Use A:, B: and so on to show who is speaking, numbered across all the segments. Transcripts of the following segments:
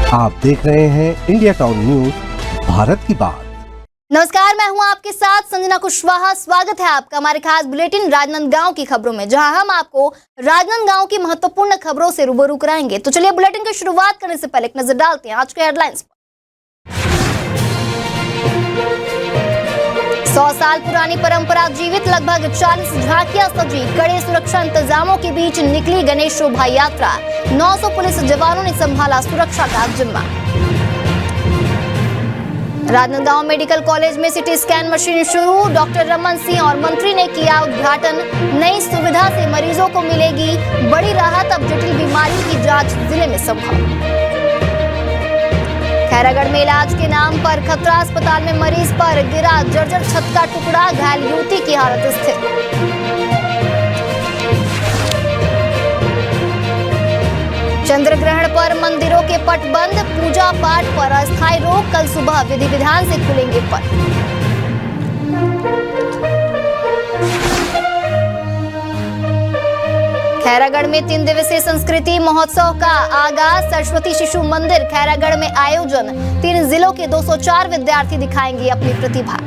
A: आप देख रहे हैं इंडिया टाउन न्यूज, भारत की बात।
B: नमस्कार, मैं हूं आपके साथ संजना कुशवाहा। स्वागत है आपका हमारे खास बुलेटिन राजनांदगांव की खबरों में, जहां हम आपको राजनांदगांव की महत्वपूर्ण खबरों से रूबरू कराएंगे। तो चलिए बुलेटिन की शुरुआत करने से पहले एक नजर डालते हैं आज के हेडलाइंस पर। 100 साल पुरानी परंपरा जीवित, लगभग 40 झांकियां सजी, कड़े सुरक्षा इंतजामों के बीच निकली गणेश शोभा यात्रा। 900 पुलिस जवानों ने संभाला सुरक्षा का जिम्मा। राजनांदगांव मेडिकल कॉलेज में सिटी स्कैन मशीन शुरू, डॉक्टर रमन सिंह और मंत्री ने किया उद्घाटन। नई सुविधा से मरीजों को मिलेगी बड़ी राहत, अब जटिल बीमारी की जांच जिले में संभव। खैरागढ़ में इलाज के नाम पर खतरा, अस्पताल में मरीज पर गिरा जर्जर छत का टुकड़ा, घायल युवती की हालत स्थिर। चंद्र ग्रहण पर मंदिरों के पट बंद, पूजा पाठ पर अस्थायी रोक, कल सुबह विधि विधान से खुलेंगे पट। खैरागढ़ में 3 दिवसीय संस्कृति महोत्सव का आगाज, सरस्वती शिशु मंदिर खैरागढ़ में आयोजन। 3 जिलों के 204 विद्यार्थी दिखाएंगे अपनी प्रतिभा।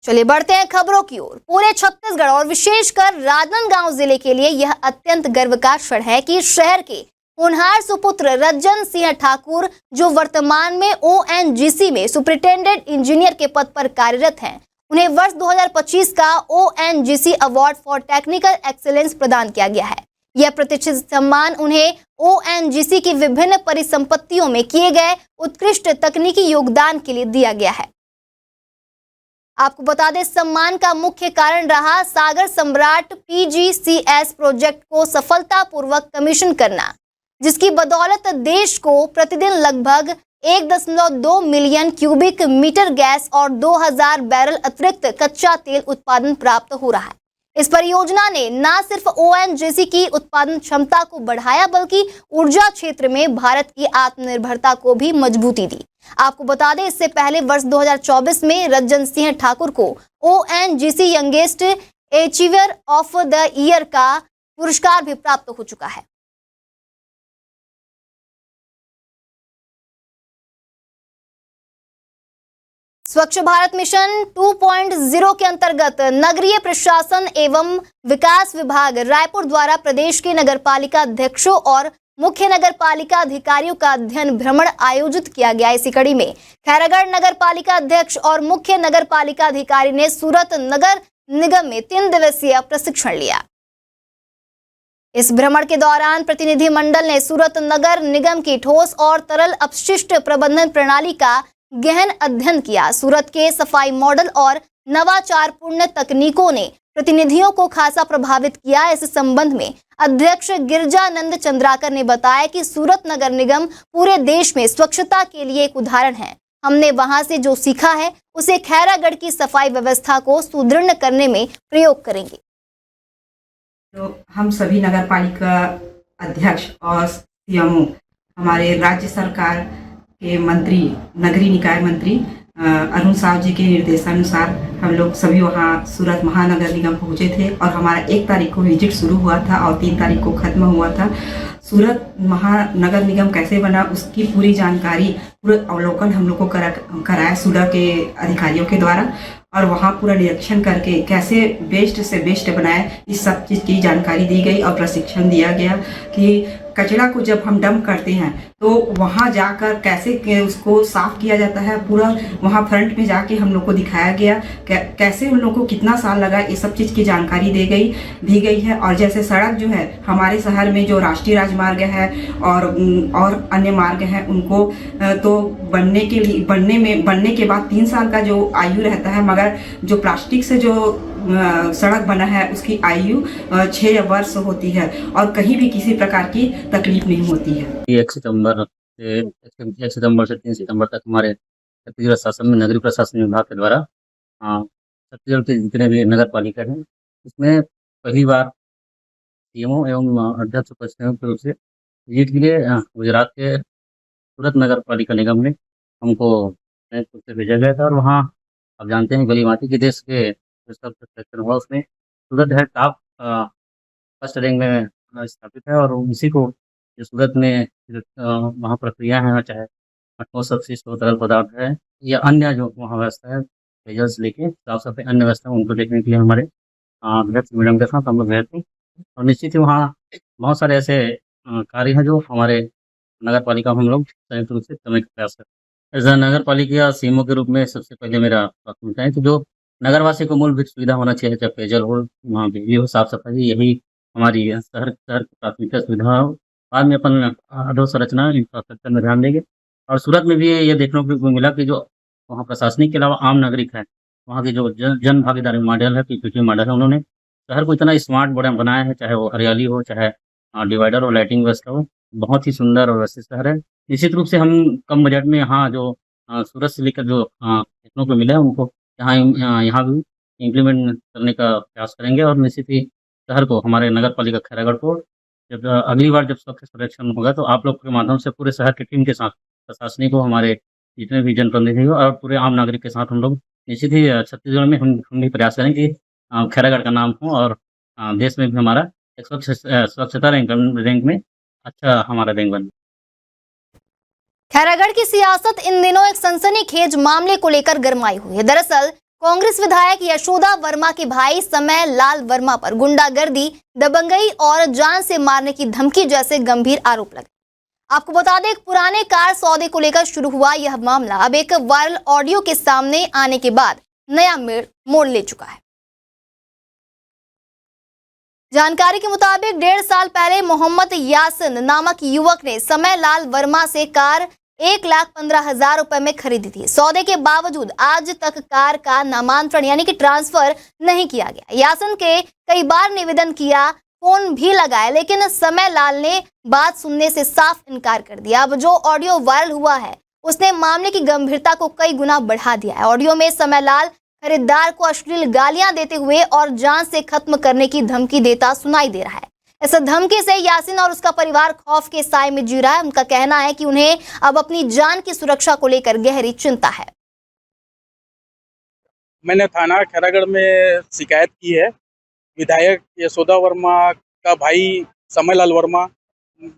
B: चलिए बढ़ते हैं खबरों की ओर। पूरे छत्तीसगढ़ और विशेषकर राजनांदगांव जिले के लिए यह अत्यंत गर्व का क्षण है कि शहर के होनहार सुपुत्र रज्जन सिंह ठाकुर, जो वर्तमान में ओएनजीसी में सुपरिटेंडेंट इंजीनियर के पद पर कार्यरत हैं, उन्हें वर्ष 2025 का ONGC award for technical excellence प्रदान किया गया है। यह प्रतिष्ठित सम्मान उन्हें ओएनजीसी की विभिन्न परिसंपत्तियों में किए गए उत्कृष्ट तकनीकी योगदान के लिए दिया गया है। आपको बता दें, सम्मान का मुख्य कारण रहा सागर सम्राट पीजीसीएस प्रोजेक्ट को सफलतापूर्वक कमीशन करना, जिसकी बदौलत देश को प्रतिदिन लगभग 1.2 मिलियन क्यूबिक मीटर गैस और 2000 बैरल अतिरिक्त कच्चा तेल उत्पादन प्राप्त हो रहा है। इस परियोजना ने न सिर्फ ओएनजीसी की उत्पादन क्षमता को बढ़ाया, बल्कि ऊर्जा क्षेत्र में भारत की आत्मनिर्भरता को भी मजबूती दी। आपको बता दें, इससे पहले वर्ष 2024 में रज्जन सिंह ठाकुर को ONGC youngest achiever of the year का पुरस्कार भी प्राप्त हो चुका है। स्वच्छ भारत मिशन 2.0 के अंतर्गत नगरीय प्रशासन एवं विकास विभाग रायपुर द्वारा प्रदेश के नगरपालिका अध्यक्षों और मुख्य नगरपालिका अधिकारियों का अध्ययन भ्रमण आयोजित किया गया। इसी कड़ी में खैरागढ़ नगरपालिका अध्यक्ष और मुख्य नगरपालिका अधिकारी ने सूरत नगर निगम में 3 दिवसीय प्रशिक्षण लिया। इस भ्रमण के दौरान प्रतिनिधि मंडल ने सूरत नगर निगम की ठोस और तरल अपशिष्ट प्रबंधन प्रणाली का गहन अध्ययन किया। सूरत के सफाई मॉडल और नवाचारपूर्ण तकनीकों ने प्रतिनिधियों को खासा प्रभावित किया। इस संबंध में अध्यक्ष गिरजानंद चंद्राकर ने बताया कि सूरत नगर निगम पूरे देश में स्वच्छता के लिए एक उदाहरण है। हमने वहां से जो सीखा है उसे खैरागढ़ की सफाई व्यवस्था को सुदृढ़ करने में प्रयोग करेंगे।
C: तो हम सभी नगरपालिका अध्यक्ष और सीएमओ, हमारे राज्य सरकार के मंत्री, नगरीय निकाय मंत्री अरुण साव जी के निर्देशानुसार हम लोग सभी वहाँ सूरत महानगर निगम पहुँचे थे और हमारा 1 तारीख को विजिट शुरू हुआ था और 3 तारीख को ख़त्म हुआ था। सूरत महानगर निगम कैसे बना उसकी पूरी जानकारी, पूरा अवलोकन हम लोग को कराया सूडा के अधिकारियों के द्वारा, और वहाँ पूरा निरीक्षण करके कैसे बेस्ट से बेस्ट बनाए, इस सब चीज़ की जानकारी दी गई और प्रशिक्षण दिया गया कि कचरा को जब हम डंप करते हैं तो वहाँ जाकर कैसे उसको साफ किया जाता है। पूरा वहाँ फ्रंट में जाके हम लोग को दिखाया गया कैसे उन लोगों को कितना साल लगा, ये सब चीज़ की जानकारी दी गई है। और जैसे सड़क जो है हमारे शहर में, जो राष्ट्रीय राजमार्ग है और अन्य मार्ग हैं, उनको तो बनने के बाद 3 साल का जो आयु रहता है, मगर जो प्लास्टिक से जो सड़क बना है उसकी आयु 6 वर्ष होती है और कहीं भी किसी प्रकार की तकलीफ नहीं होती है।
D: 1 सितंबर से 3 सितंबर तक हमारे छत्तीसगढ़ शासन में नगरीय प्रशासन विभाग के द्वारा छत्तीसगढ़ के जितने भी नगर पालिका हैं, इसमें पहली बार सीएमओ एवं अध्यक्ष संयुक्त रूप से विजिट के लिए गुजरात के सूरत नगर पालिका निगम में हमको संयुक्त रूप से भेजा गया था। और वहाँ आप जानते हैं गली माटी के देश के सेक्शन हुआ, उसमें सूरत है टॉप फर्स्ट रैंक में स्थापित है। और इसी को सूरत में जो वहाँ प्रक्रिया है, चाहे ठोस अपशिष्ट हो, तरल पदार्थ है या अन्य जो वहाँ व्यवस्था है, पेयजल से लेके साफ-सफाई अन्य व्यवस्था उनको देखने के लिए हमारे अध्यक्ष मैडम के साथ हम लोग गए थे। और निश्चित ही वहाँ बहुत सारे ऐसे कार्य हैं जो हमारे नगर पालिका हम लोग संयुक्त रूप से करने का प्रयास करते हैं। एज़ अ नगर पालिका सीएमओ के रूप में सबसे पहले मेरा प्राथमिकता है कि जो नगरवासी को मूलभूत सुविधा होना चाहिए, चाहे पेयजल हो, वहाँ बिजली हो, साफ-सफाई, यही हमारी शहर शहर की प्राथमिकता सुविधा हो। बाद में अपन अधोसंरचना इंफ्रास्ट्रक्चर में ध्यान देंगे। और सूरत में भी ये देखने को मिला कि जो वहाँ प्रशासनिक के अलावा आम नागरिक हैं, वहाँ की जो जन भागीदारी मॉडल है, पीपीपी मॉडल है, उन्होंने शहर को इतना स्मार्ट बनाया है, चाहे वो हरियाली हो, चाहे डिवाइडर और लाइटिंग व्यवस्था हो। बहुत ही सुंदर और व्यवस्थित शहर है। निश्चित रूप से हम कम बजट में यहाँ जो सूरत से लेकर जो देखने को मिला है, उनको यहाँ भी इम्प्लीमेंट करने का प्रयास करेंगे। और निश्चित ही शहर को, हमारे नगर पालिका खैरागढ़ को, जब अगली बार जब स्वच्छ सर्वेक्षण होगा तो आप लोग के माध्यम से पूरे शहर की टीम के साथ प्रशासनिक हो, हमारे जितने भी जनप्रतिनिधि हो और पूरे आम नागरिक के साथ हम लोग निश्चित ही छत्तीसगढ़ में हम भी प्रयास करें कि खैरागढ़ का नाम हो और देश में भी हमारा एक स्वच्छता रैंक में अच्छा हमारा रैंक बने।
B: खैरागढ़ की सियासत इन दिनों एक सनसनीखेज मामले को लेकर गरमाई हुई है। दरअसल कांग्रेस विधायक यशोदा वर्मा के भाई समय लाल वर्मा पर गुंडागर्दी, दबंगई और जान से मारने की धमकी जैसे गंभीर आरोप लगे। आपको बता दें, एक पुराने कार सौदे को लेकर शुरू हुआ यह मामला अब एक वायरल ऑडियो के सामने आने के बाद नया मोड़ ले चुका है। जानकारी के मुताबिक 1.5 साल पहले मोहम्मद यासिन नामक युवक ने समय लाल वर्मा से कार 1,15,000 रुपए में खरीदी थी। सौदे के बावजूद आज तक कार का नामांतरण यानी कि ट्रांसफर नहीं किया गया। यासिन के कई बार निवेदन किया, फोन भी लगाए, लेकिन समय लाल ने बात सुनने से साफ इनकार कर दिया। अब जो ऑडियो वायरल हुआ है उसने मामले की गंभीरता को कई गुना बढ़ा दिया है। ऑडियो में समय लाल खरीदार को अश्लील गालियां देते हुए और जान से खत्म करने की धमकी देता सुनाई दे रहा है। इस धमकी से यासिन और उसका परिवार खौफ के साए में जी रहा है। उनका कहना है कि उन्हें अब अपनी जान की सुरक्षा को लेकर गहरी चिंता है।
E: मैंने थाना खैरागढ़ में शिकायत की है। विधायक यशोदा वर्मा का भाई समयलाल वर्मा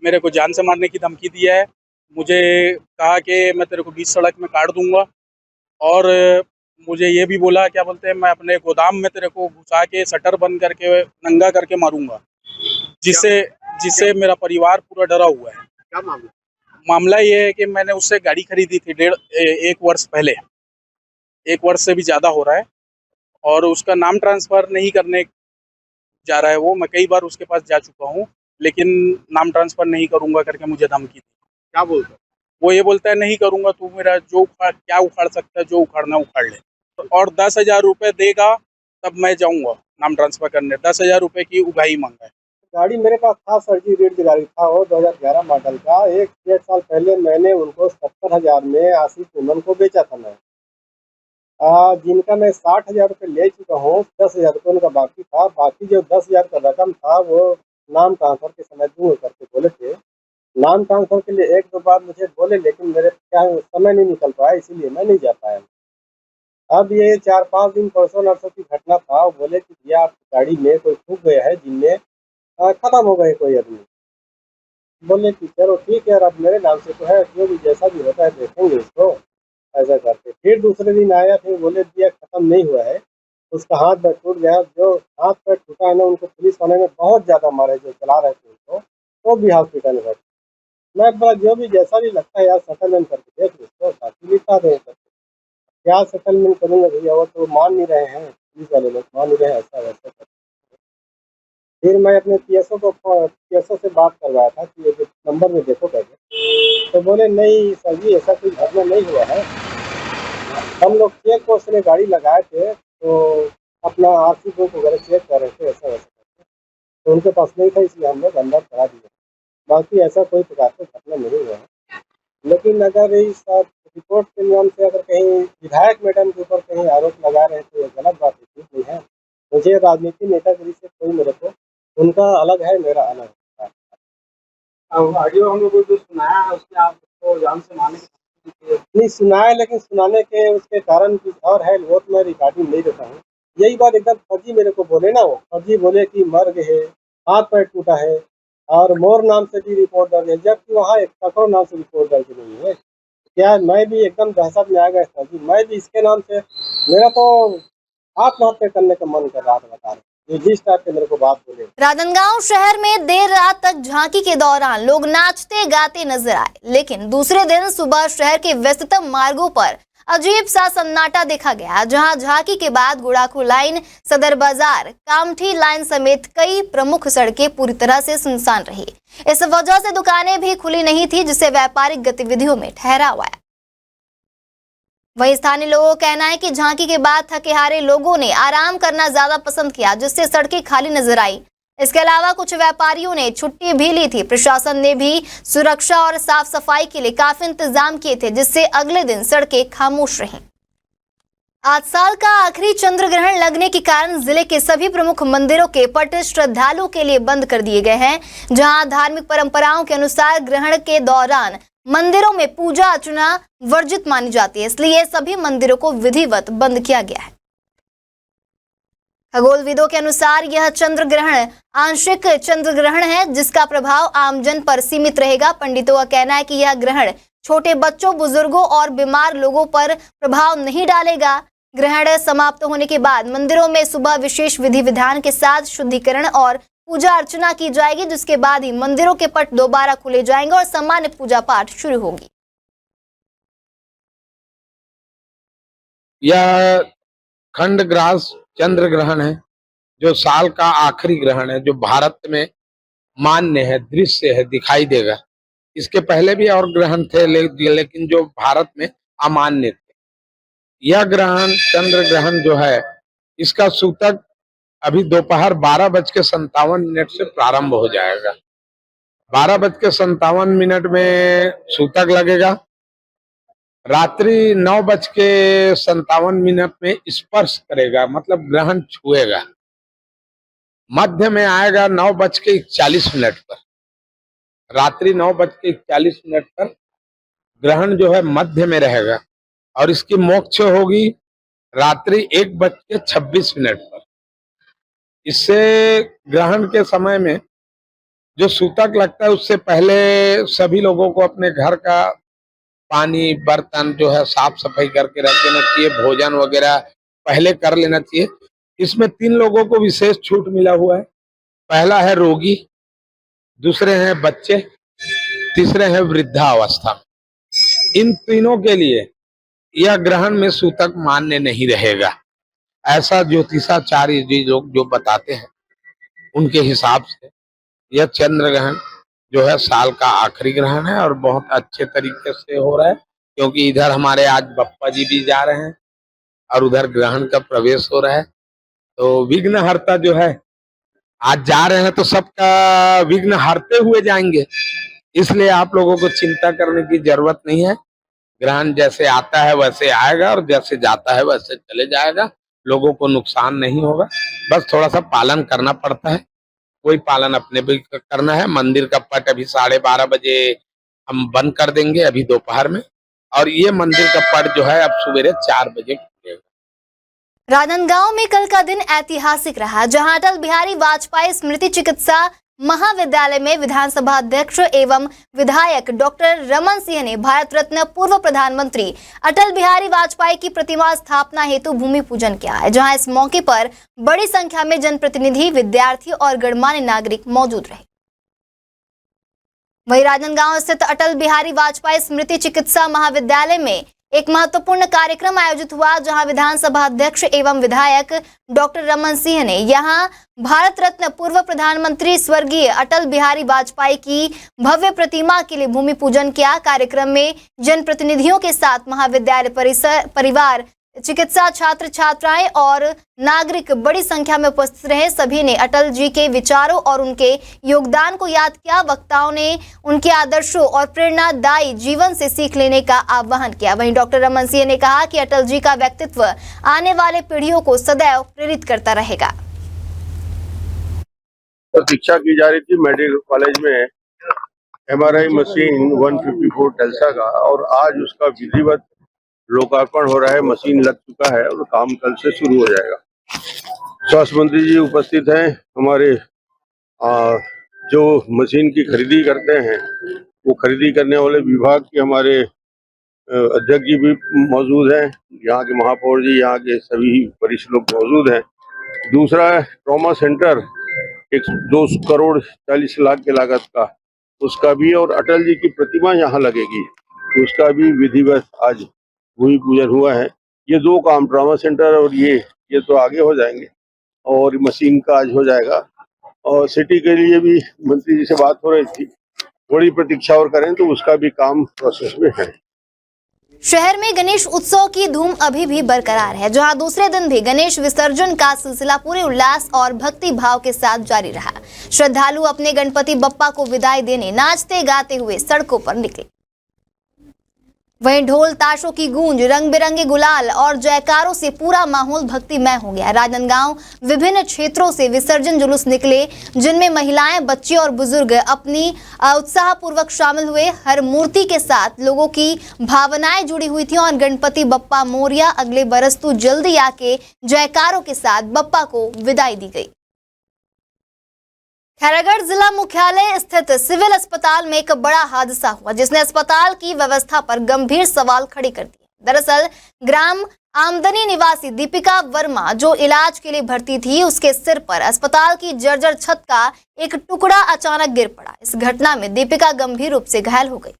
E: मेरे को जान से मारने की धमकी दिया है। मुझे कहा कि मैं तेरे को बीच सड़क में काट दूंगा और मुझे ये भी बोला, क्या बोलते हैं, मैं अपने गोदाम में तेरे को घुसा के शटर बंद करके नंगा करके मारूंगा, जिससे मेरा परिवार पूरा डरा हुआ है।
F: क्या मामला?
E: मामला ये है कि मैंने उससे गाड़ी खरीदी थी 1 वर्ष पहले, 1 वर्ष से भी ज़्यादा हो रहा है, और उसका नाम ट्रांसफ़र नहीं करने जा रहा है वो। मैं कई बार उसके पास जा चुका हूँ, लेकिन नाम ट्रांसफ़र नहीं करूँगा करके मुझे धमकी दी।
F: क्या बोलता है?
E: वो ये बोलता है, नहीं करूँगा, तू मेरा जो क्या उखाड़ सकता है, जो उखाड़ना उखाड़ ले, और 10,000 रुपये देगा तब मैं जाऊँगा नाम ट्रांसफ़र करने। 10,000 रुपये की उगाही मांगा है।
F: गाड़ी मेरे पास था सर जी, रेड की गाड़ी था वो 2011 मॉडल का। 1-1.5 साल पहले मैंने उनको 70,000 में आसिफ उमन को बेचा था मैं, जिनका मैं 60,000 रुपये ले चुका हूँ। 10,000 रुपये उनका बाकी था। बाकी जो 10,000 का रकम था वो नाम ट्रांसफ़र के समय दूँगा करके बोले थे। नाम ट्रांसफ़र के लिए 1-2 बार मुझे बोले, लेकिन मेरे क्या समय नहीं निकल पाया, इसीलिए मैं नहीं जा पाया। अब ये 4-5 दिन परसों नरसों की घटना था। बोले कि भैया आपकी गाड़ी में कोई ठूक गया है, जिनमें खत्म हो गए कोई आदमी। बोले कि चलो ठीक है, अब मेरे नाम से तो है, जो भी जैसा भी होता है देखेंगे इसको, ऐसा करके। फिर दूसरे दिन आया, फिर बोले दिया खत्म नहीं हुआ है, उसका हाथ पैर टूट गया। जो हाथ पैर टूटा है ना, उनको पुलिस वाले ने बहुत ज़्यादा मारे जो चला रहे थे उनको, तो भी हॉस्पिटल में भर्ती। मैं बोला जो भी जैसा भी लगता है यार, सेटलमेंट करके देख उसको, ताकि लिखा दें करके। क्या सेटलमेंट करूँगा भैया, वो तो मान नहीं रहे हैं, पुलिस वाले लोग मान नहीं रहे हैं, ऐसा वैसा करके। फिर मैं अपने पीएसओ से बात करवाया था कि ये नंबर में देखो करके, तो बोले नहीं सर जी ऐसा कोई घटना नहीं हुआ है। हम लोग चेक पोस्ट में गाड़ी लगाए थे, तो अपना आरसी बुक वगैरह चेक कर रहे थे, ऐसा वैसा करके, तो उनके पास नहीं था, इसलिए हम लोग अंदर करा दिए। बाकी ऐसा कोई प्रकार से घटना नहीं हुआ है। लेकिन अगर इस रिपोर्ट के नियम से अगर कहीं विधायक मैडम के ऊपर कहीं आरोप लगा रहे हैं तो ये गलत बात है, ठीक नहीं है। मुझे राजनीतिक नेतागिरी से कोई, मेरे को उनका अलग है, मेरा अलग है। अब ऑडियो हम लोग को जो सुनाया है उसमें आप उसको जान से मारने की नहीं सुनाया, लेकिन सुनाने के उसके कारण कुछ और है, वो तो मैं रिकॉर्डिंग नहीं देता हूँ। यही बात एकदम फर्जी मेरे को बोले ना, वो फर्जी बोले कि मर गए, हाथ पैर टूटा है, और मोर नाम से भी रिपोर्ट दर्ज है, जबकि वहाँ एक ककरो नाम से रिपोर्ट दर्ज नहीं है। क्या मैं भी एकदम दहशत में आ गया था जी, मैं भी इसके नाम से, मेरा तो आत्महत्या करने का मन कर रहा था, बता रहे जिस टाइप के मेरे को बात बोले।
B: राजनांदगांव शहर में देर रात तक झांकी के दौरान लोग नाचते गाते नजर आए, लेकिन दूसरे दिन सुबह शहर के व्यस्ततम मार्गों पर अजीब सा सन्नाटा देखा गया, जहां झांकी के बाद गुड़ाखू लाइन, सदर बाजार, कामठी लाइन समेत कई प्रमुख सड़कें पूरी तरह से सुनसान रही। इस वजह से दुकानें भी खुली नहीं थी, जिससे व्यापारिक गतिविधियों में ठहराव आया। वहीं स्थानीय लोगों का कहना है कि झांकी के बाद थके हारे लोगों ने आराम करना ज्यादा पसंद किया, जिससे सड़कें खाली नजर आई। इसके अलावा कुछ व्यापारियों ने छुट्टी भी ली थी। प्रशासन ने भी सुरक्षा और साफ सफाई के लिए काफी इंतजाम किए थे, जिससे अगले दिन सड़कें खामोश रहीं। आज साल का आखिरी चंद्र ग्रहण लगने के कारण जिले के सभी प्रमुख मंदिरों के पट श्रद्धालुओं के लिए बंद कर दिए गए हैं, जहां धार्मिक परंपराओं के अनुसार ग्रहण के दौरान मंदिरों में पूजा अर्चना वर्जित मानी जाती है, इसलिए सभी मंदिरों को विधिवत बंद किया गया है। खगोलविदों के अनुसार यह चंद्र ग्रहण आंशिक चंद्र ग्रहण है, जिसका प्रभाव आमजन पर सीमित रहेगा। पंडितों का कहना है कि यह ग्रहण छोटे बच्चों, बुजुर्गों और बीमार लोगों पर प्रभाव नहीं डालेगा। ग्रहण समाप्त होने के बाद मंदिरों में सुबह विशेष विधि विधान के साथ शुद्धिकरण और पूजा अर्चना की जाएगी, जिसके बाद ही मंदिरों के पट दोबारा खुले जाएंगे और सामान्य पूजा पाठ शुरू होगी।
G: यह खंडग्रास चंद्र ग्रहण है, जो साल का आखिरी ग्रहण है, जो भारत में मान्य है, दृश्य है, दिखाई देगा। इसके पहले भी और ग्रहण थे, लेकिन जो भारत में अमान्य थे। यह ग्रहण चंद्र ग्रहण जो है, इसका सूतक अभी दोपहर 12:57 से प्रारंभ हो जाएगा। 12:57 में सूतक लगेगा। रात्रि 9:57 में स्पर्श करेगा, मतलब ग्रहण छुएगा। मध्य में आएगा 9:41 पर। रात्रि 9:41 पर ग्रहण जो है मध्य में रहेगा और इसकी मोक्ष होगी रात्रि 1:26 पर। इससे ग्रहण के समय में जो सूतक लगता है, उससे पहले सभी लोगों को अपने घर का पानी, बर्तन जो है साफ सफाई करके रख देना चाहिए। भोजन वगैरह पहले कर लेना चाहिए। इसमें 3 लोगों को विशेष छूट मिला हुआ है। पहला है रोगी, दूसरे हैं बच्चे, तीसरे हैं वृद्धावस्था। इन तीनों के लिए यह ग्रहण में सूतक मान्य नहीं रहेगा, ऐसा ज्योतिषाचार्य जी लोग जो बताते हैं, उनके हिसाब से यह चंद्र ग्रहण जो है साल का आखिरी ग्रहण है और बहुत अच्छे तरीके से हो रहा है, क्योंकि इधर हमारे आज बप्पा जी भी जा रहे हैं और उधर ग्रहण का प्रवेश हो रहा है। तो विघ्नहर्ता जो है आज जा रहे हैं, तो सबका विघ्न हरते हुए जाएंगे, इसलिए आप लोगों को चिंता करने की जरूरत नहीं है। ग्रहण जैसे आता है वैसे आएगा और जैसे जाता है वैसे चले जाएगा। लोगों को नुकसान नहीं होगा, बस थोड़ा सा पालन करना पड़ता है। कोई पालन अपने भी करना है। मंदिर का पट अभी 12:30 बजे हम बंद कर देंगे, अभी दोपहर में, और ये मंदिर का पट जो है अब सवेरे 4 बजे खुलेगा।
B: राजनांदगांव में कल का दिन ऐतिहासिक रहा, जहां अटल बिहारी वाजपेयी स्मृति चिकित्सा महाविद्यालय में विधानसभा अध्यक्ष एवं विधायक डॉक्टर रमन सिंह ने भारत रत्न पूर्व प्रधानमंत्री अटल बिहारी वाजपेयी की प्रतिमा स्थापना हेतु भूमि पूजन किया है, जहां इस मौके पर बड़ी संख्या में जनप्रतिनिधि, विद्यार्थी और गणमान्य नागरिक मौजूद रहे। वहीं राजनांदगांव स्थित अटल बिहारी वाजपेयी स्मृति चिकित्सा महाविद्यालय में एक महत्वपूर्ण कार्यक्रम आयोजित हुआ, जहां विधानसभा अध्यक्ष एवं विधायक डॉक्टर रमन सिंह ने यहां भारत रत्न पूर्व प्रधानमंत्री स्वर्गीय अटल बिहारी वाजपेयी की भव्य प्रतिमा के लिए भूमि पूजन किया। कार्यक्रम में जनप्रतिनिधियों के साथ महाविद्यालय परिवार, चिकित्सा छात्र छात्राएं और नागरिक बड़ी संख्या में उपस्थित रहे। सभी ने अटल जी के विचारों और उनके योगदान को याद किया। वक्ताओं ने उनके आदर्शों और प्रेरणादायी जीवन से सीख लेने का आह्वान किया। वहीं डॉक्टर रमन सिंह ने कहा कि अटल जी का व्यक्तित्व आने वाले पीढ़ियों को सदैव प्रेरित करता रहेगा।
H: प्रतीक्षा की जा रही थी मेडिकल कॉलेज में MRI मशीन 154 टेल्सा का, और आज उसका विधिवत लोकार्पण हो रहा है। मशीन लग चुका है और काम कल से शुरू हो जाएगा। स्वास्थ्य मंत्री जी उपस्थित हैं, हमारे जो मशीन की खरीदी करते हैं वो खरीदी करने वाले विभाग के हमारे अध्यक्ष जी भी मौजूद हैं, यहाँ के महापौर जी, यहाँ के सभी वरिष्ठ लोग मौजूद हैं। दूसरा है ट्रॉमा सेंटर, 2 करोड़ 40 लाख की लागत का, उसका भी, और अटल जी की प्रतिमा यहाँ लगेगी, उसका भी विधिवत आज भूमि पूजन हुआ है। ये 2 काम, ट्रॉमा सेंटर और ये तो आगे हो जाएंगे, और मशीन का आज हो जाएगा। और सिटी के लिए भी मंत्री जी से बात हो रही थी, थोड़ी प्रतीक्षा और करें तो उसका भी काम प्रोसेस में है।
B: शहर में गणेश उत्सव की धूम अभी भी बरकरार है, जहां दूसरे दिन भी गणेश विसर्जन का सिलसिला पूरे उल्लास और भक्ति भाव के साथ जारी रहा। श्रद्धालु अपने गणपति बप्पा को विदाई देने नाचते गाते हुए सड़कों पर निकले। वहीं ढोल ताशों की गूंज, रंग बिरंगे गुलाल और जयकारों से पूरा माहौल भक्तिमय हो गया। राजनांदगांव विभिन्न क्षेत्रों से विसर्जन जुलूस निकले, जिनमें महिलाएं, बच्चे और बुजुर्ग अपनी उत्साहपूर्वक शामिल हुए। हर मूर्ति के साथ लोगों की भावनाएं जुड़ी हुई थी और गणपति बप्पा मोरिया, अगले बरस तू जल्दी आके जयकारों के साथ बप्पा को विदाई दी गई। खैरागढ़ जिला मुख्यालय स्थित सिविल अस्पताल में एक बड़ा हादसा हुआ, जिसने अस्पताल की व्यवस्था पर गंभीर सवाल खड़े कर दिए। दरअसल ग्राम आमदनी निवासी दीपिका वर्मा, जो इलाज के लिए भर्ती थी, उसके सिर पर अस्पताल की जर्जर छत का एक टुकड़ा अचानक गिर पड़ा। इस घटना में दीपिका गंभीर रूप से घायल हो गई।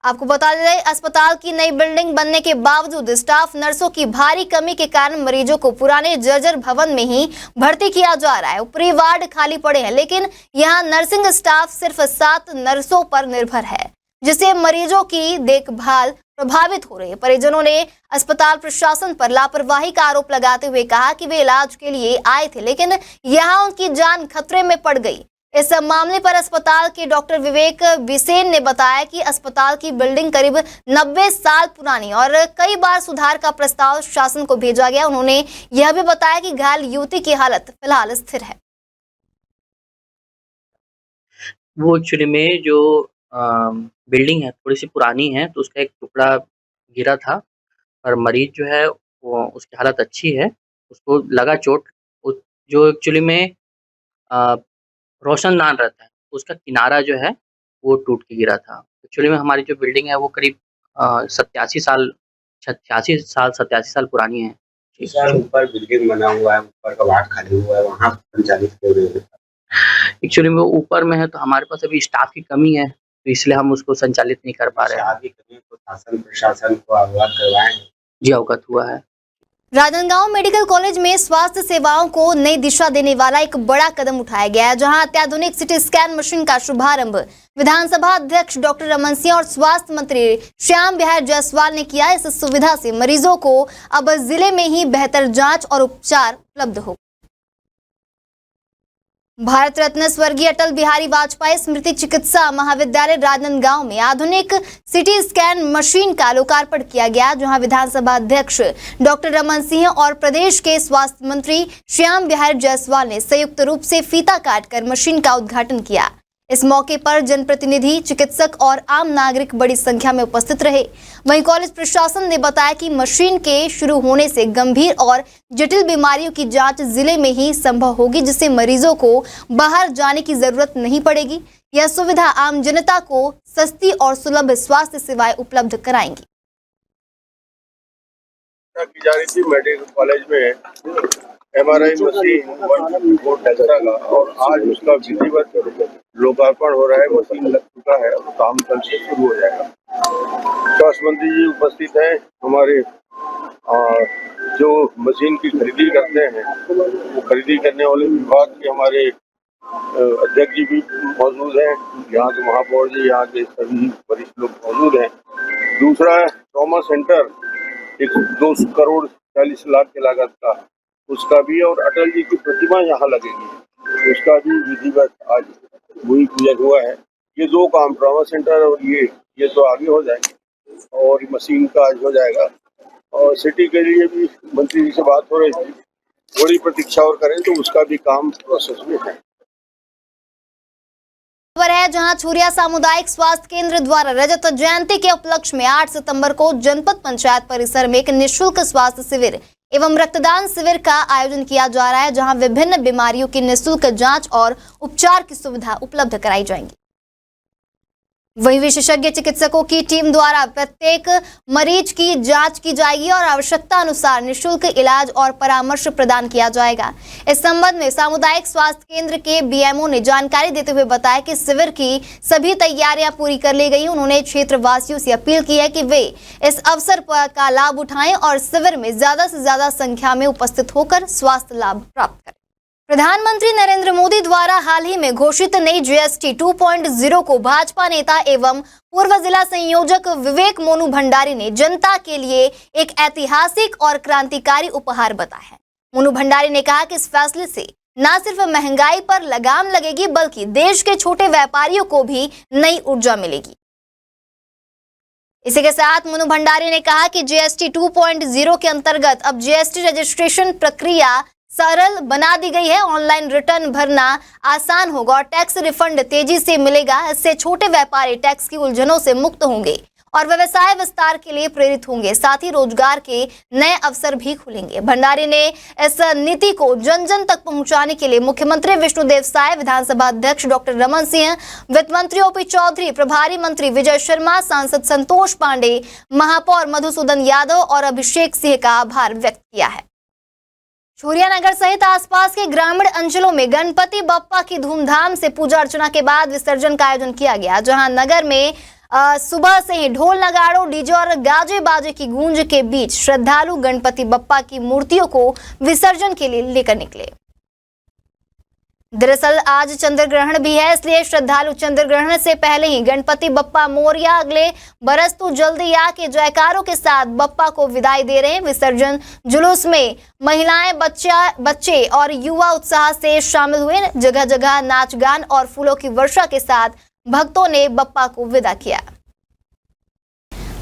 B: आपको बता दें, अस्पताल की नई बिल्डिंग बनने के बावजूद स्टाफ नर्सों की भारी कमी के कारण मरीजों को पुराने जर्जर भवन में ही भर्ती किया जा रहा है। ऊपरी वार्ड खाली पड़े हैं, लेकिन यहां नर्सिंग स्टाफ सिर्फ 7 नर्सों पर निर्भर है, जिससे मरीजों की देखभाल प्रभावित हो रही है। परिजनों ने अस्पताल प्रशासन पर लापरवाही का आरोप लगाते हुए कहा कि वे इलाज के लिए आए थे, लेकिन यहां उनकी जान खतरे में पड़ गई। इस मामले पर अस्पताल के डॉक्टर विवेक बिसेन ने बताया कि अस्पताल की बिल्डिंग करीब 90 साल पुरानी और कई बार सुधार का प्रस्ताव शासन को भेजा गया। उन्होंने यह भी बताया कि घायल युवती की हालत फिलहाल स्थिर है।
I: वो एक्चुअली में जो बिल्डिंग है थोड़ी सी पुरानी है, तो उसका एक टुकड़ा गिरा था और मरीज जो है वो उसकी हालत अच्छी है, उसको लगा चोट। जो एक्चुअली में रोशनदान रहता है, उसका किनारा जो है वो टूट के गिरा था। एक्चुअली में हमारी जो बिल्डिंग है वो करीब 87 साल पुरानी है।
J: सर, ऊपर बिल्डिंग बना हुआ है, ऊपर का वार्ड खाली हुआ है, वहाँ संचालित किए हुए हैं।
I: एक्चुअली में वो ऊपर में है, तो हमारे पास अभी स्टाफ की कमी है, तो इसलिए हम उसको संचालित नहीं कर पा रहे हैं।
J: अभी तो शासन प्रशासन को अवगत करवाएं।
I: जी, अवगत हुआ है।
B: राजनांदगांव मेडिकल कॉलेज में स्वास्थ्य सेवाओं को नई दिशा देने वाला एक बड़ा कदम उठाया गया है, जहां अत्याधुनिक सिटी स्कैन मशीन का शुभारंभ विधानसभा अध्यक्ष डॉक्टर रमन सिंह और स्वास्थ्य मंत्री श्याम बिहारी जायसवाल ने किया। इस सुविधा से मरीजों को अब जिले में ही बेहतर जांच और उपचार उपलब्ध हो। भारत रत्न स्वर्गीय अटल बिहारी वाजपेयी स्मृति चिकित्सा महाविद्यालय राजनांदगांव में आधुनिक सिटी स्कैन मशीन का लोकार्पण किया गया, जहां विधानसभा अध्यक्ष डॉक्टर रमन सिंह और प्रदेश के स्वास्थ्य मंत्री श्याम बिहारी जायसवाल ने संयुक्त रूप से फीता काटकर मशीन का उद्घाटन किया। इस मौके पर जनप्रतिनिधि, चिकित्सक और आम नागरिक बड़ी संख्या में उपस्थित रहे। वहीं कॉलेज प्रशासन ने बताया कि मशीन के शुरू होने से गंभीर और जटिल बीमारियों की जांच जिले में ही संभव होगी, जिससे मरीजों को बाहर जाने की जरूरत नहीं पड़ेगी। यह सुविधा आम जनता को सस्ती और सुलभ स्वास्थ्य सेवाएं उपलब्ध कराएंगी।
H: की जा रही थी मेडिकल कॉलेज में MRI मशीन 154 टेस्ला का, और आज उसका विधिवत लोकार्पण हो रहा है। मशीन लग चुका है और काम कल से शुरू हो जाएगा। स्वास्थ्य मंत्री जी उपस्थित हैं। हमारे जो मशीन की खरीदी करते हैं वो खरीदी करने वाले विभाग के हमारे अध्यक्ष जी भी मौजूद हैं, यहाँ के महापौर जी, यहाँ के सभी वरिष्ठ लोग मौजूद हैं। दूसरा ट्रॉमा सेंटर 2 करोड़ 40 लाख की लागत का, उसका भी, और अटल जी की प्रतिमा यहाँ लगेगी, उसका भी विधिवत आज भूमि पूजन हुआ है। ये 2 काम, ट्रॉमा सेंटर और ये तो आगे हो जाएंगे, और मशीन का आज हो जाएगा। और सिटी के लिए भी मंत्री जी से बात हो रही थी, थोड़ी प्रतीक्षा और करें तो उसका भी काम प्रोसेस में है।
B: खबर है जहां छुरिया सामुदायिक स्वास्थ्य केंद्र द्वारा रजत जयंती के उपलक्ष्य में 8 सितंबर को जनपद पंचायत परिसर में एक निःशुल्क स्वास्थ्य शिविर एवं रक्तदान शिविर का आयोजन किया जा रहा है, जहां विभिन्न बीमारियों की निःशुल्क जांच और उपचार की सुविधा उपलब्ध कराई जाएंगी। वहीं विशेषज्ञ चिकित्सकों की टीम द्वारा प्रत्येक मरीज की जांच की जाएगी और आवश्यकता अनुसार निःशुल्क इलाज और परामर्श प्रदान किया जाएगा। इस संबंध में सामुदायिक स्वास्थ्य केंद्र के बीएमओ ने जानकारी देते हुए बताया कि शिविर की सभी तैयारियां पूरी कर ली गई। उन्होंने क्षेत्रवासियों से अपील की है कि वे इस अवसर का लाभ उठाएं और शिविर में ज्यादा से ज्यादा संख्या में उपस्थित होकर स्वास्थ्य लाभ प्राप्त करें। प्रधानमंत्री नरेंद्र मोदी द्वारा हाल ही में घोषित नई जीएसटी 2.0 को भाजपा नेता एवं पूर्व जिला संयोजक विवेक मोनू भंडारी ने जनता के लिए एक ऐतिहासिक और क्रांतिकारी उपहार बताया है। मोनू भंडारी ने कहा कि इस फैसले से न सिर्फ महंगाई पर लगाम लगेगी बल्कि देश के छोटे व्यापारियों को भी नई ऊर्जा मिलेगी। इसी के साथ मोनू भंडारी ने कहा कि जीएसटी 2.0 के अंतर्गत अब जीएसटी रजिस्ट्रेशन प्रक्रिया सरल बना दी गई है। ऑनलाइन रिटर्न भरना आसान होगा और टैक्स रिफंड तेजी से मिलेगा। इससे छोटे व्यापारी टैक्स की उलझनों से मुक्त होंगे और व्यवसाय विस्तार के लिए प्रेरित होंगे। साथ ही रोजगार के नए अवसर भी खुलेंगे। भंडारी ने इस नीति को जन जन तक पहुंचाने के लिए मुख्यमंत्री विष्णुदेव साय, विधानसभा अध्यक्ष डॉक्टर रमन सिंह, वित्त मंत्री ओपी चौधरी, प्रभारी मंत्री विजय शर्मा, सांसद संतोष पांडे, महापौर मधुसूदन यादव और अभिषेक सिंह का आभार व्यक्त किया है। छुरिया नगर सहित आसपास के ग्रामीण अंचलों में गणपति बप्पा की धूमधाम से पूजा अर्चना के बाद विसर्जन का आयोजन किया गया, जहां नगर में सुबह से ही ढोल नगाड़ों, डीजे और गाजे बाजे की गूंज के बीच श्रद्धालु गणपति बप्पा की मूर्तियों को विसर्जन के लिए लेकर निकले। दरअसल आज चंद्र ग्रहण भी है, इसलिए श्रद्धालु चंद्र ग्रहण से पहले ही गणपति बप्पा मोरिया अगले बरस तू जल्दी आ के जयकारों के साथ बप्पा को विदाई दे रहे हैं। विसर्जन जुलूस में महिलाएं, बच्चे और युवा उत्साह से शामिल हुए। जगह जगह नाच गान और फूलों की वर्षा के साथ भक्तों ने बप्पा को विदा किया।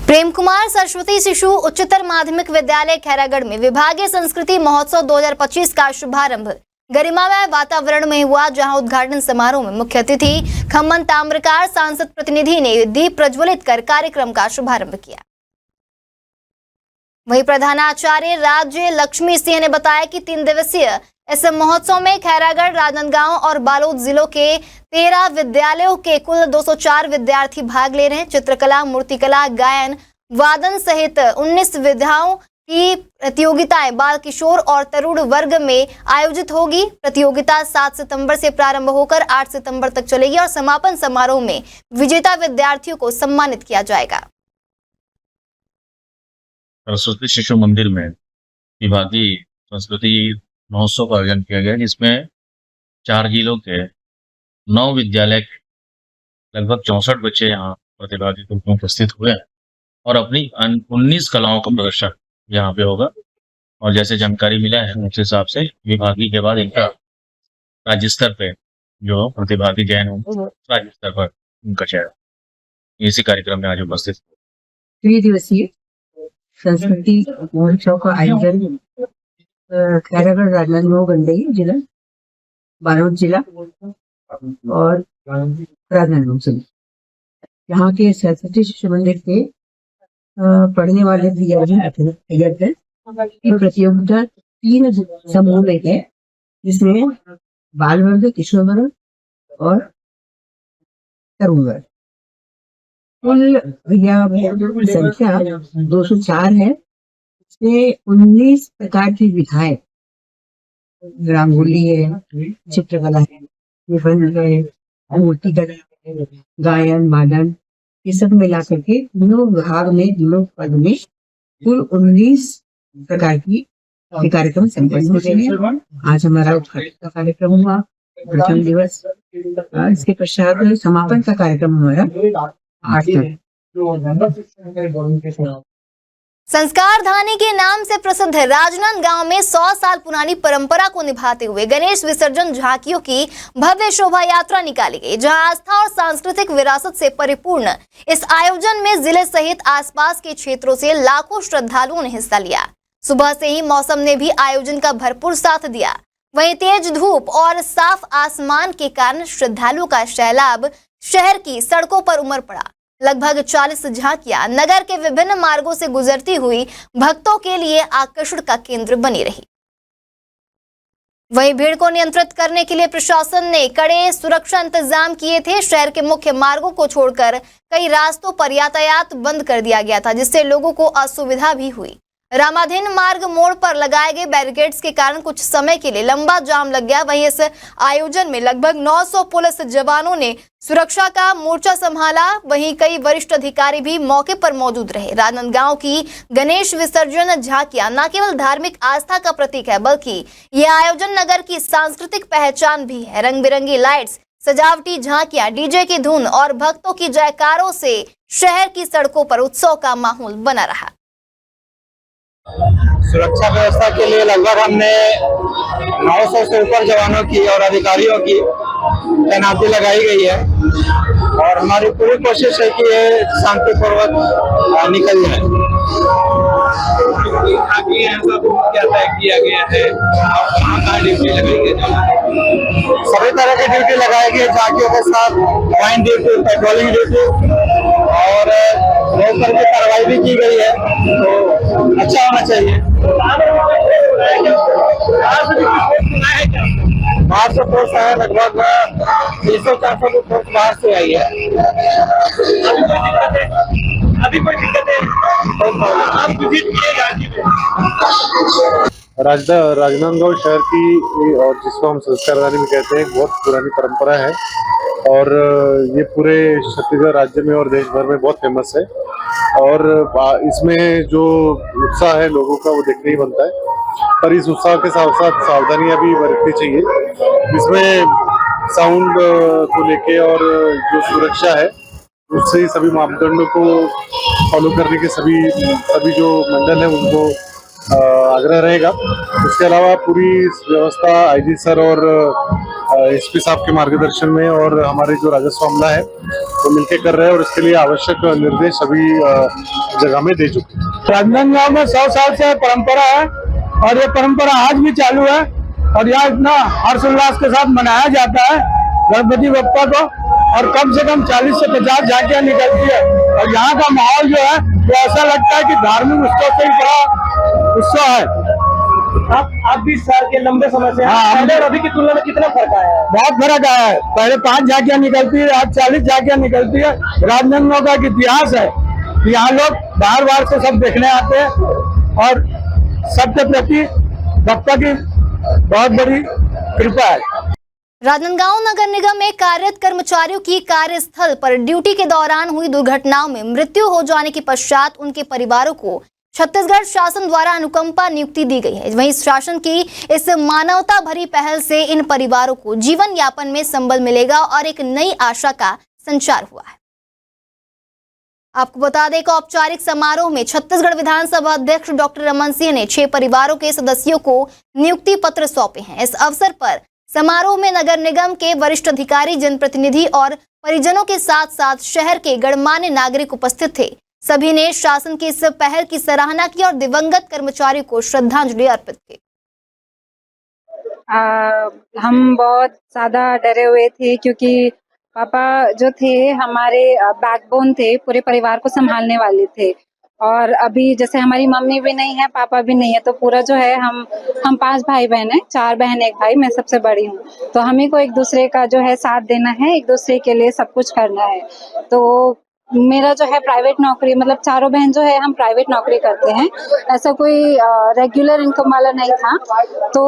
B: प्रेम कुमार सरस्वती शिशु उच्चतर माध्यमिक विद्यालय खैरागढ़ में विभागीय संस्कृति महोत्सव 2025 का शुभारंभ गरिमामय वातावरण में हुआ, जहां उद्घाटन समारोह में मुख्य अतिथि खम्मन ताम्रकार सांसद प्रतिनिधि ने दीप प्रज्वलित कर कार्यक्रम का शुभारंभ किया। वहीं प्रधानाचार्य राज्य लक्ष्मी सिंह ने बताया कि 3 दिवसीय इस महोत्सव में खैरागढ़, राजनांदगांव और बालोद जिलों के 13 विद्यालयों के कुल 204 विद्यार्थी भाग ले रहे हैं। चित्रकला, मूर्तिकला, गायन, वादन सहित 19 विधाओं की प्रतियोगिताएं बाल किशोर और तरुण वर्ग में आयोजित होगी। प्रतियोगिता 7 सितंबर से प्रारंभ होकर 8 सितंबर तक चलेगी और समापन समारोह में विजेता विद्यार्थियों को सम्मानित किया जाएगा।
K: सरस्वती शिशु मंदिर में विभागीय संस्कृति महोत्सव का आयोजन किया गया, जिसमें 4 जिलों के 9 विद्यालय के लगभग 64 बच्चे यहाँ प्रतिभागी के रूप में उपस्थित हुए हैं और अपनी 19 कलाओं का प्रदर्शन यहाँ पे होगा। और जैसे जानकारी मिला है उस हिसाब से विभागीय के बाद इनका राज्य स्तर पे जो प्रतिभागी चयन होगा, राज्य स्तर पर उनका चयन इसी कार्यक्रम में आज उपस्थित।
L: 3 दिवसीय संस्कृति महोत्सव का आयोजन खैरागढ़, राजनांदगांव, गंडई जिला, बालोद जिला और राजनांदगांव जिला, यहाँ के सरस्वती शिशु मंदिर के पढ़ने वाले विद्यार्थी प्रतियोगिता 3 समूह में है, जिसमें बाल वर्ग, किशोर वर्ग और तरुण वर्ग। कुल संख्या 204 है। इसमें 19 प्रकार की विधाएं, रंगोली है, चित्रकला है, निबंध है, मूर्तिकला है, गायन, वादन, ये सब मिला करके तीनों विभाग में, तीनों पद में कुल 19 प्रकार की कार्यक्रम संपन्न हो गए हैं। आज हमारा उद्घाटन का कार्यक्रम हुआ, प्रथम दिवस। इसके पश्चात समापन का कार्यक्रम हमारा 8
B: संस्कार धानी के नाम से प्रसिद्ध राजनांदगांव में 100 साल पुरानी परंपरा को निभाते हुए गणेश विसर्जन झांकियों की भव्य शोभा यात्रा निकाली गई, जहां आस्था और सांस्कृतिक विरासत से परिपूर्ण इस आयोजन में जिले सहित आसपास के क्षेत्रों से लाखों श्रद्धालुओं ने हिस्सा लिया। सुबह से ही मौसम ने भी आयोजन का भरपूर साथ दिया। वहीं तेज धूप और साफ आसमान के कारण श्रद्धालुओं का सैलाब शहर की सड़कों पर उमड़ पड़ा। लगभग 40 झांकियां नगर के विभिन्न मार्गों से गुजरती हुई भक्तों के लिए आकर्षण का केंद्र बनी रही। वहीं भीड़ को नियंत्रित करने के लिए प्रशासन ने कड़े सुरक्षा इंतजाम किए थे। शहर के मुख्य मार्गों को छोड़कर कई रास्तों पर यातायात बंद कर दिया गया था, जिससे लोगों को असुविधा भी हुई। रामाधीन मार्ग मोड़ पर लगाए गए बैरिकेड्स के कारण कुछ समय के लिए लंबा जाम लग गया। वहीं इस आयोजन में लगभग 900 पुलिस जवानों ने सुरक्षा का मोर्चा संभाला। वहीं कई वरिष्ठ अधिकारी भी मौके पर मौजूद रहे। राजनांदगांव की गणेश विसर्जन झांकियां न केवल धार्मिक आस्था का प्रतीक है, बल्कि यह आयोजन नगर की सांस्कृतिक पहचान भी है। रंग बिरंगी लाइट्स, सजावटी झांकियां, डीजे की धुन और भक्तों की जयकारों से शहर की सड़कों पर उत्सव का माहौल बना रहा।
F: सुरक्षा व्यवस्था के लिए लगभग हमने 900 से ऊपर जवानों की और अधिकारियों की तैनाती लगाई गई है और हमारी पूरी कोशिश है कि ये शांतिपूर्वक निकल जाए। क्या तय किया गया है? ड्यूटी लगाई गई, सभी तरह की ड्यूटी लगाई गई, झांकियों के साथ वाइन ड्यूटी, पेट्रोलिंग ड्यूटी और बहुत तरह की कार्रवाई भी की गई है, तो अच्छा होना चाहिए। बाहर से फोर्स है, लगभग 300-400 की फोर्स बाहर से आई है। अभी कोई दिक्कत है?
M: राजनांदगांव शहर की, और जिसको हम संस्कार रानी भी कहते हैं, बहुत पुरानी परंपरा है और ये पूरे छत्तीसगढ़ राज्य में और देश भर में बहुत फेमस है। और इसमें जो उत्साह है लोगों का वो देखने ही बनता है, पर इस उत्साह के साथ साथ सावधानियां भी बरतनी चाहिए। इसमें साउंड को लेके और जो सुरक्षा है उससे सभी मापदंडों को फॉलो करने के सभी जो मंडल है उनको आग्रह रहेगा। उसके अलावा पूरी व्यवस्था आईजी सर और एसपी साहब के मार्गदर्शन में और हमारे जो राजस्व अमला है वो मिलकर कर रहे हैं और इसके लिए आवश्यक निर्देश सभी जगह में दे चुके हैं।
F: राजनांदगांव में 100 साल से परंपरा है और ये परंपरा आज भी चालू है और यहाँ इतना हर्षोल्लास के साथ मनाया जाता है गणपति बप्पा को, और कम से कम 40 से 50 झांकियां निकलती है और यहाँ का माहौल जो है वो ऐसा लगता है कि धार्मिक उत्सव से ही बड़ा उत्सव है। आप 20 साल के लंबे समय से पहले और अभी की तुलना में कितना फर्क आया है? बहुत फर्क आया है। पहले 5 झांकियां निकलती है, आज 40 झांकियां निकलती है। राजनांदगांव का एक इतिहास है, यहाँ लोग बार से सब देखने आते हैं और सबके प्रति भक्तों की बहुत बड़ी कृपा है।
B: राजनांदगांव नगर निगम में कार्यरत कर्मचारियों की कार्यस्थल पर ड्यूटी के दौरान हुई दुर्घटनाओं में मृत्यु हो जाने के पश्चात उनके परिवारों को छत्तीसगढ़ शासन द्वारा अनुकंपा नियुक्ति दी गई है। वहीं शासन की इस मानवता भरी पहल से इन परिवारों को जीवन यापन में संबल मिलेगा और एक नई आशा का संचार हुआ है। आपको बता दें कि औपचारिक समारोह में छत्तीसगढ़ विधानसभा अध्यक्ष डॉक्टर रमन सिंह ने 6 परिवारों के सदस्यों को नियुक्ति पत्र सौंपे हैं। इस अवसर पर समारोह में नगर निगम के वरिष्ठ अधिकारी, जनप्रतिनिधि और परिजनों के साथ साथ शहर के गणमान्य नागरिक उपस्थित थे। सभी ने शासन की इस पहल की सराहना की और दिवंगत कर्मचारियों को श्रद्धांजलि अर्पित की।
N: हम बहुत ज्यादा डरे हुए थे क्योंकि पापा जो थे हमारे बैकबोन थे, पूरे परिवार को संभालने वाले थे और अभी जैसे हमारी मम्मी भी नहीं है, पापा भी नहीं है, तो पूरा जो है हम 5 भाई बहन हैं, 4 बहन 1 भाई, मैं सबसे बड़ी हूँ, तो हमें को एक दूसरे का जो है साथ देना है, एक दूसरे के लिए सब कुछ करना है। तो मेरा जो है प्राइवेट नौकरी, मतलब चारों बहन जो है हम प्राइवेट नौकरी करते हैं, ऐसा कोई रेगुलर इनकम वाला नहीं था। तो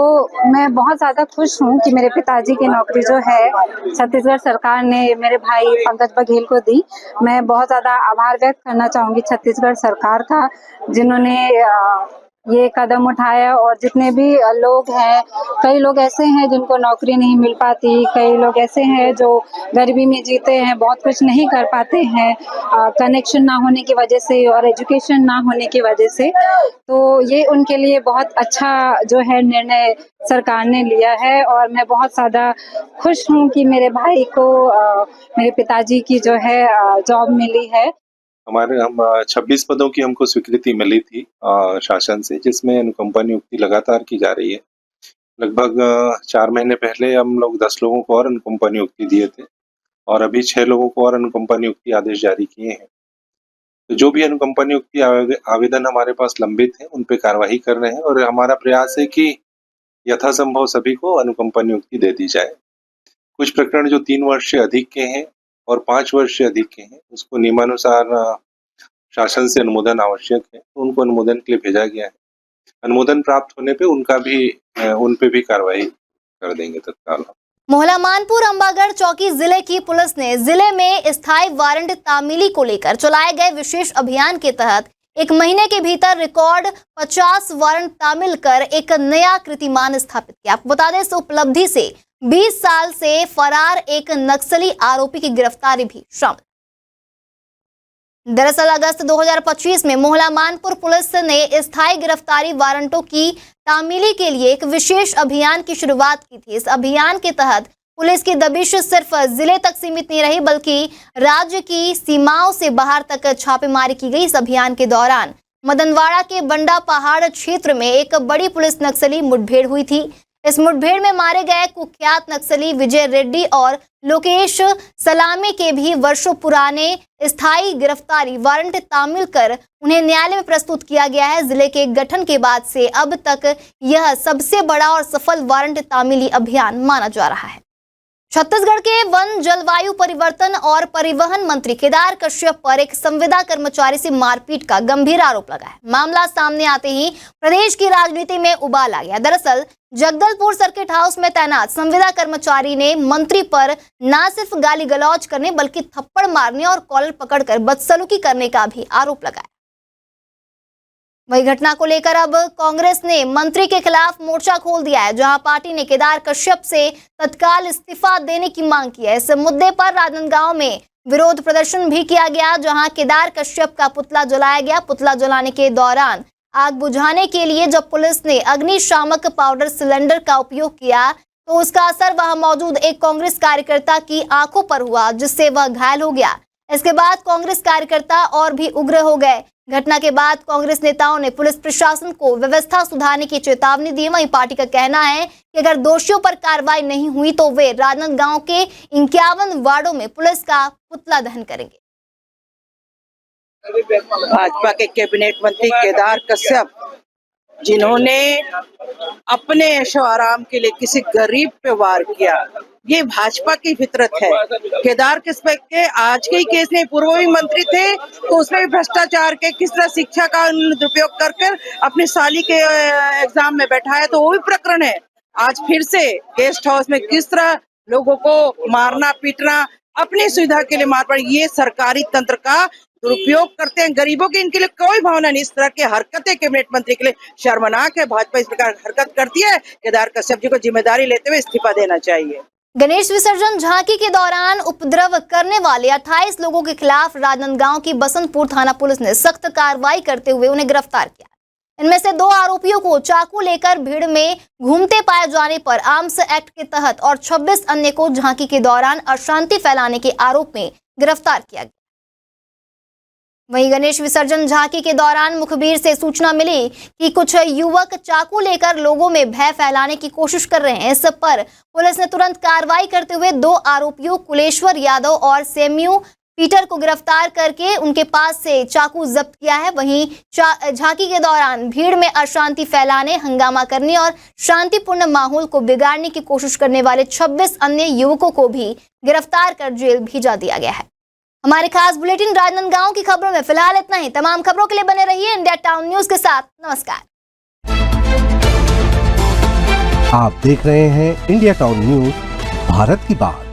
N: मैं बहुत ज़्यादा खुश हूँ कि मेरे पिताजी की नौकरी जो है छत्तीसगढ़ सरकार ने मेरे भाई पंकज बघेल को दी। मैं बहुत ज़्यादा आभार व्यक्त करना चाहूँगी छत्तीसगढ़ सरकार का, जिन्होंने ये कदम उठाया। और जितने भी लोग हैं, कई लोग ऐसे हैं जिनको नौकरी नहीं मिल पाती, कई लोग ऐसे हैं जो गरीबी में जीते हैं, बहुत कुछ नहीं कर पाते हैं कनेक्शन ना होने की वजह से और एजुकेशन ना होने की वजह से। तो ये उनके लिए बहुत अच्छा जो है निर्णय सरकार ने लिया है और मैं बहुत ज़्यादा खुश हूँ कि मेरे भाई को मेरे पिताजी की जो है जॉब मिली है।
O: हम 26 पदों की हमको स्वीकृति मिली थी शासन से, जिसमें अनुकंपा नियुक्ति लगातार की जा रही है। लगभग 4 महीने पहले हम लोग 10 लोगों को और अनुकंपा नियुक्ति दिए थे और अभी 6 लोगों को और अनुकंपा नियुक्ति आदेश जारी किए हैं। तो जो भी अनुकंपा नियुक्ति आवेदन हमारे पास लंबित है उन पे कार्रवाई कर रहे हैं और हमारा प्रयास है कि यथासंभव सभी को अनुकंपा नियुक्ति दे दी जाए। कुछ प्रकरण जो 3 वर्ष से अधिक के हैं और 5 वर्ष से अधिक के हैं उसको नियमानुसार शासन से अनुमोदन आवश्यक है, तो उनको अनुमोदन के लिए भेजा गया है। अनुमोदन प्राप्त होने पे उन पे भी कार्रवाई कर देंगे तत्काल।
B: मोहला मानपुर अंबागढ़ चौकी जिले की पुलिस ने जिले में स्थायी वारंट तामीली को लेकर चलाए गए विशेष अभियान के तहत 1 महीने के भीतर रिकॉर्ड 50 वारंट तामील कर एक नया कीर्तिमान स्थापित किया। आपको बता दें इस उपलब्धि से 20 साल से फरार एक नक्सली आरोपी की गिरफ्तारी भी शामिल। दरअसल अगस्त 2025 में मोहला मानपुर पुलिस ने स्थायी गिरफ्तारी वारंटों की तामीली के लिए एक विशेष अभियान की शुरुआत की थी। इस अभियान के तहत पुलिस की दबिश सिर्फ जिले तक सीमित नहीं रही बल्कि राज्य की सीमाओं से बाहर तक छापेमारी की गई। इस अभियान के दौरान मदनवाड़ा के बंडा पहाड़ क्षेत्र में एक बड़ी पुलिस नक्सली मुठभेड़ हुई थी। इस मुठभेड़ में मारे गए कुख्यात नक्सली विजय रेड्डी और लोकेश सलामी के भी वर्षों पुराने स्थायी गिरफ्तारी वारंट तामील कर उन्हें न्यायालय में प्रस्तुत किया गया है। जिले के गठन के बाद से अब तक यह सबसे बड़ा और सफल वारंट तामीली अभियान माना जा रहा है। छत्तीसगढ़ के वन, जलवायु परिवर्तन और परिवहन मंत्री केदार कश्यप पर एक संविदा कर्मचारी से मारपीट का गंभीर आरोप लगा है। मामला सामने आते ही प्रदेश की राजनीति में उबाल आ गया। दरअसल जगदलपुर सर्किट हाउस में तैनात संविदा कर्मचारी ने मंत्री पर न सिर्फ गाली गलौज करने बल्कि थप्पड़ मारने और कॉलर पकड़कर बदसलूकी करने का भी आरोप लगाया। वही घटना को लेकर अब कांग्रेस ने मंत्री के खिलाफ मोर्चा खोल दिया है, जहां पार्टी ने केदार कश्यप से तत्काल इस्तीफा देने की मांग की है। इस मुद्दे पर राजनांदगांव में विरोध प्रदर्शन भी किया गया, जहां केदार कश्यप का पुतला जलाया गया। पुतला जलाने के दौरान आग बुझाने के लिए जब पुलिस ने अग्निशामक पाउडर सिलेंडर का उपयोग किया तो उसका असर वहां मौजूद एक कांग्रेस कार्यकर्ता की आंखों पर हुआ, जिससे वह घायल हो गया। इसके बाद कांग्रेस कार्यकर्ता और भी उग्र हो गए। घटना के बाद कांग्रेस नेताओं ने पुलिस प्रशासन को व्यवस्था सुधारने की चेतावनी दी। वहीं पार्टी का कहना है कि अगर दोषियों पर कार्रवाई नहीं हुई तो वे राजनांदगांव के 51 वार्डों में पुलिस का पुतला दहन करेंगे।
P: भाजपा के कैबिनेट मंत्री केदार कश्यप, जिन्होंने अपने ऐशो आराम के लिए किसी गरीब पे वार किया, ये भाजपा की फितरत है। केदार कश्यप के आज के ही केस में पूर्व भी मंत्री थे तो उसमें भी भ्रष्टाचार के किस तरह शिक्षा का दुरुपयोग कर अपनी साली के एग्जाम में बैठाया, तो वो भी प्रकरण है। आज फिर से गेस्ट हाउस में किस तरह लोगों को मारना पीटना, अपनी सुविधा के लिए मार पड़, ये सरकारी तंत्र का दुरुपयोग करते हैं। गरीबों की इनके लिए कोई भावना नहीं। इस तरह की हरकतें कैबिनेट मंत्री के लिए शर्मनाक है। भाजपा इस प्रकार हरकत करती है। केदार कश्यप जी को जिम्मेदारी लेते हुए इस्तीफा देना चाहिए।
B: गणेश विसर्जन झांकी के दौरान उपद्रव करने वाले 28 लोगों के खिलाफ राजनांदगांव की बसंतपुर थाना पुलिस ने सख्त कार्रवाई करते हुए उन्हें गिरफ्तार किया। इनमें से 2 आरोपियों को चाकू लेकर भीड़ में घूमते पाए जाने पर आर्म्स एक्ट के तहत और 26 अन्य को झांकी के दौरान अशांति फैलाने के आरोप में गिरफ्तार किया गया। वहीं गणेश विसर्जन झांकी के दौरान मुखबिर से सूचना मिली कि कुछ युवक चाकू लेकर लोगों में भय फैलाने की कोशिश कर रहे हैं। इस पर पुलिस ने तुरंत कार्रवाई करते हुए 2 आरोपियों कुलेश्वर यादव और सेम्यू पीटर को गिरफ्तार करके उनके पास से चाकू जब्त किया है। वहीं झांकी के दौरान भीड़ में अशांति फैलाने, हंगामा करने और शांतिपूर्ण माहौल को बिगाड़ने की कोशिश करने वाले 26 अन्य युवकों को भी गिरफ्तार कर जेल भेजा दिया गया है। हमारे खास बुलेटिन राजनांदगांव की खबरों में फिलहाल इतना ही। तमाम खबरों के लिए बने रहिए इंडिया टाउन न्यूज के साथ। नमस्कार।
A: आप देख रहे हैं इंडिया टाउन न्यूज, भारत की बात।